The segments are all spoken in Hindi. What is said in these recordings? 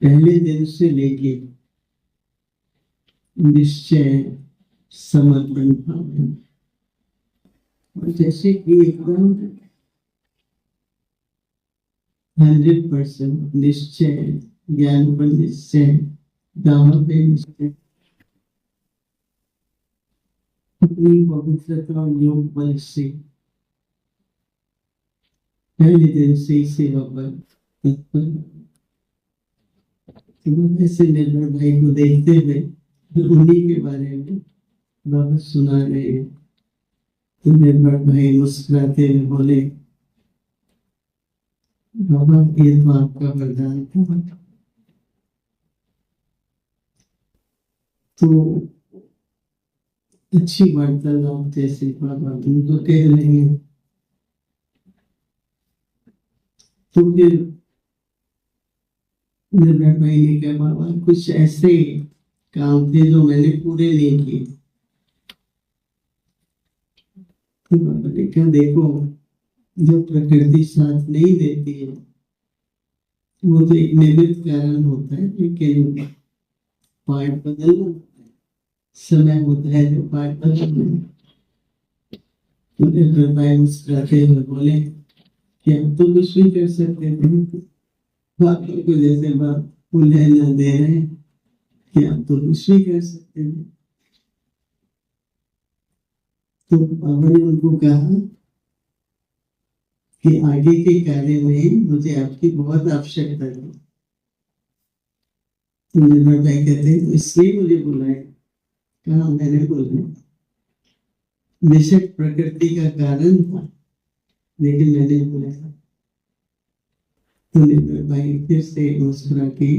पहले दिन से लेके निश्चय समर्पण भाव, जैसे कि एकदम 100% निश्चय, ज्ञान पर निश्चय, दावा पे निश्चय, अपनी पवित्रता और योग बल से पहले दिन से ही सेवा पर ऐसे निर्मल भाई को देखते हुए उन्हीं के बारे में बाबा सुना रहे हैं। तो निर्मल भाई मुस्कुराते हुए बोले, बाबा ये तो आपका वरदान था। तो अच्छी वार्तालाप जैसे बाबा उनको कह रहे हैं, तो फिर निर्मल भाई ने कहा, बाबा कुछ ऐसे काम थे जो मैंने पूरे नहीं किए। तो बाबा ने कहा, देखो जो प्रकृति साथ नहीं देती है वो तो एक निमित्त कारण होता है, लेकिन पार्ट बदलना होता है, समय होता है जो पार्ट बदलना। तो निर्मल भाई मुस्कुराते हुए बोले कि हम तो कुछ भी कर सकते थे, बाकी को जैसे बाप उन्हें न दे रहे कि हम तो कुछ भी कर सकते थे। तो बाबा ने उनको कहा कि आगे के कार्य में मुझे आपकी बहुत आवश्यकता है। तो निर्मल भाई कहते हैं, तो इसलिए मुझे बुलाया। कहा, मैंने बोला बेशक प्रकृति का कारण था, लेकिन मैंने बुलाया। तो निर्मल भाई फिर से मुस्कुरा के,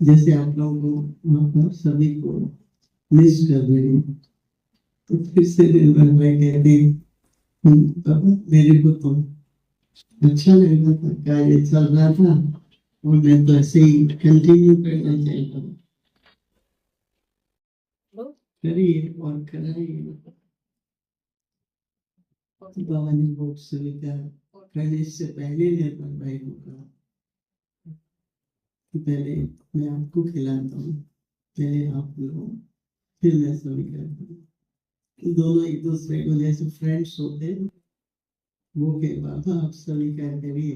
जैसे आप लोगों को वहां पर सभी को मिस कर रहे हैं, तो फिर से निर्मल भाई कहते हैं, बाबा मेरे को तो अच्छा लग रहा था, कार्य चल रहा था और मैं तो ऐसे ही कंटिन्यू करना चाहता हूँ। करिए और कराइए। बाबा ने बहुत स्वीकार करने से पहले निर्मल भाई को कहा कि पहले मैं आपको खिलाता हूँ, पहले आप लोग, फिर मैं स्वीकार करूँ। दोनों एक दूसरे को जैसे फ्रेंड्स होते हैं, वो के बाबा आप स्वीकार करिए,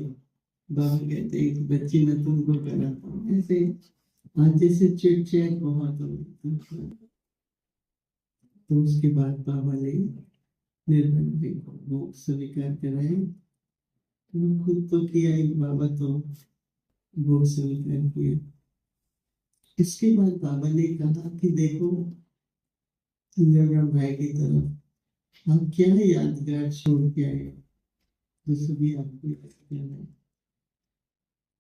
बाबा कहते हैं बच्ची मैं तुमको कराता हूँ। ऐसे आज जैसे चिट चैट बहुत होती है। तो उसके बाद बाबा ने निर्मल भाई को वो स्वीकार कराए। खुद तो किया ही, बाबा तो वो स्वीकार किया। इसके बाद बाबा ने कहा कि देखो निर्मल भाई की तरफ आप क्या यादगार छोड़ के आए जो सभी आपको याद किया है।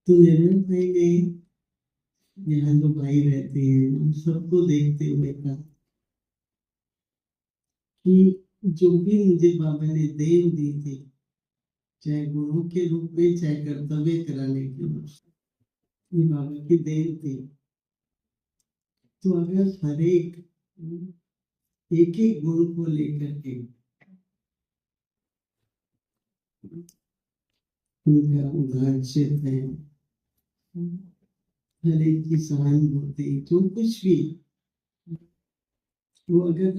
तो निर्मल भाई ने यहाँ जो भाई रहते हैं उन सबको देखते हुए कहा कि जो भी मुझे बाबा ने देन दी थी, चाहे गुरु के रूप में, चाहे कर्तव्य कराने के रूप में, ये बाबा की देन थी। तो अगर हर एक एक गुण को लेकर के उनका उदाहरण है, हर एक की सहानुभूति, जो कुछ भी वो अगर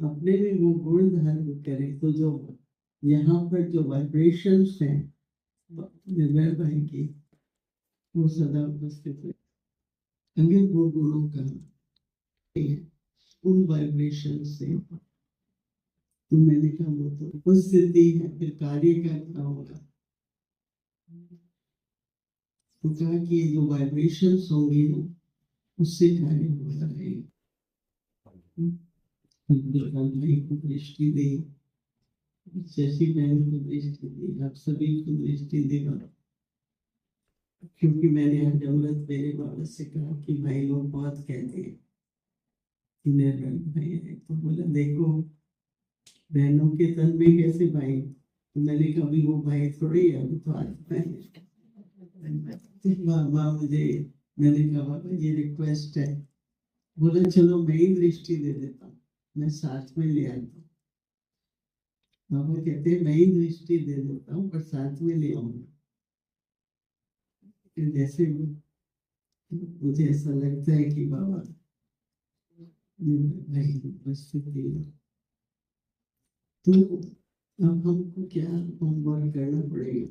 अपने में वो गुण धारण करे, तो जो यहाँ पर जो वाइब्रेशंस हैं निर्भय भाई की, वो सदा उपस्थित है। अगर वो गुणों का उन वाइब्रेशन से, तो मैंने कहा वो तो उपस्थिति है, फिर कार्य का क्या होगा। तो कहा कि ये जो वाइब्रेशंस होंगी ना, उससे कार्य होता रहेगा। भाई को दृष्टि दी, शशि बहन को दृष्टि दी, आप सभी को दृष्टि देगा। क्योंकि मैंने आज अमृत मेरे बाबा से कहा कि भाई लोग बहुत कहते हैं कि निर्मल भाई है, तो बोला देखो बहनों के तन में कैसे भाई। तो मैंने कभी वो भाई थोड़ी है, अभी तो आत्मा है। बाबा मुझे, मैंने कहा बाबा ये रिक्वेस्ट है। बोला चलो मैं ही दृष्टि दे देता हूँ, मैं साथ में ले आता हूँ। बाबा कहते हैं मैं ही दृष्टि दे देता हूँ पर साथ में ले आऊंगा। जैसे मुझे ऐसा लगता है कि बाबा ये भाई की उपस्थिति है। तो अब हमको क्या होमवर्क करना पड़ेगा?